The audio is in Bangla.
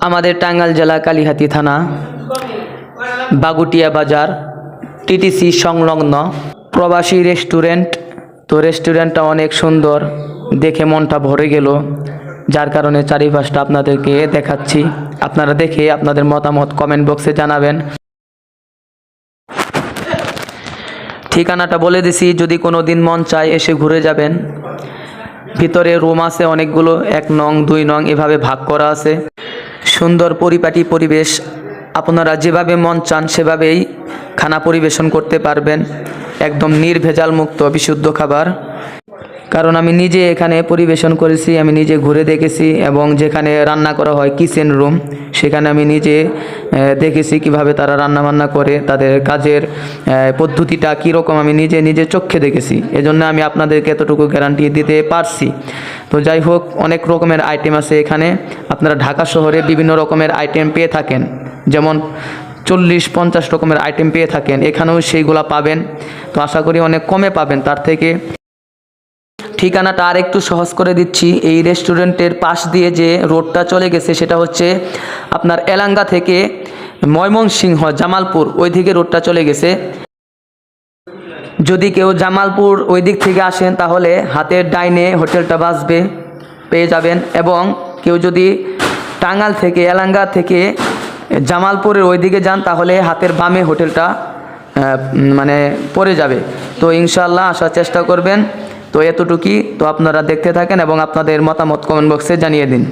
আমাদের টাঙ্গাইল জেলা কালিহাতী থানা বাগুটিয়া বাজার টিটিসি সংলগ্ন প্রবাসী রেস্টুরেন্ট। তো রেস্টুরেন্টটা অনেক সুন্দর, দেখে মনটা ভরে গেল, যার কারণে চারিপাশটা আপনাদেরকে দেখাচ্ছি। আপনারা দেখে আপনাদের মতামত কমেন্ট বক্সে জানাবেন। ঠিকানাটা বলে দিছি, যদি কোনো দিন মন চায় এসে ঘুরে যাবেন। ভিতরে রুম আছে অনেকগুলো, 1 নং 2 নং এভাবে ভাগ করা আছে। সুন্দর পরিপাটি পরিবেশ, আপনারা যেভাবে মন চান সেভাবেই খানা পরিবেশন করতে পারবেন। একদম নির্ভেজাল মুক্ত বিশুদ্ধ খাবার। কারণ আমি নিজে এখানে পরিবেশন করেছি, আমি নিজে ঘুরে দেখেছি, এবং যেখানে রান্না করা হয় কিচেন রুম, সেখানে আমি নিজে দেখেছি কিভাবে তারা রান্নাবান্না করে, তাদের কাজের পদ্ধতিটা কীরকম আমি নিজে চোখে দেখেছি। এজন্য আমি আপনাদেরকে এতটুকু গ্যারান্টি দিতে পারছি। তো যাই হোক, অনেক রকমের আইটেম আছে এখানে। আপনারা ঢাকা শহরে বিভিন্ন রকমের আইটেম পেয়ে থাকেন, যেমন 40-50 রকমের আইটেম পেয়ে থাকেন, এখানেও সেইগুলা পাবেন। তো আশা করি অনেক কমে পাবেন তার থেকে। ঠিকানাটা আর একটু সহজ করে দিচ্ছি। এই রেস্টুরেন্টের পাশ দিয়ে যে রোডটা চলে গেছে সেটা হচ্ছে আপনার এলাঙ্গা থেকে ময়মনসিংহ জামালপুর ওই দিকে রোডটা চলে গেছে। যদি কেউ জামালপুর ওই দিক থেকে আসেন তাহলে হাতের ডাইনে হোটেলটা বাসবে পেয়ে যাবেন, এবং কেউ যদি টাঙ্গাইল থেকে এলাঙ্গা থেকে জামালপুরের ওই দিকে যান তাহলে হাতের বামে হোটেলটা মানে পড়ে যাবে। তো ইনশাআল্লাহ আসার চেষ্টা করবেন। তো এতটুকুই। তো আপনারা দেখতে থাকেন এবং আপনাদের মতামত কমেন্ট বক্সে জানিয়ে দিন।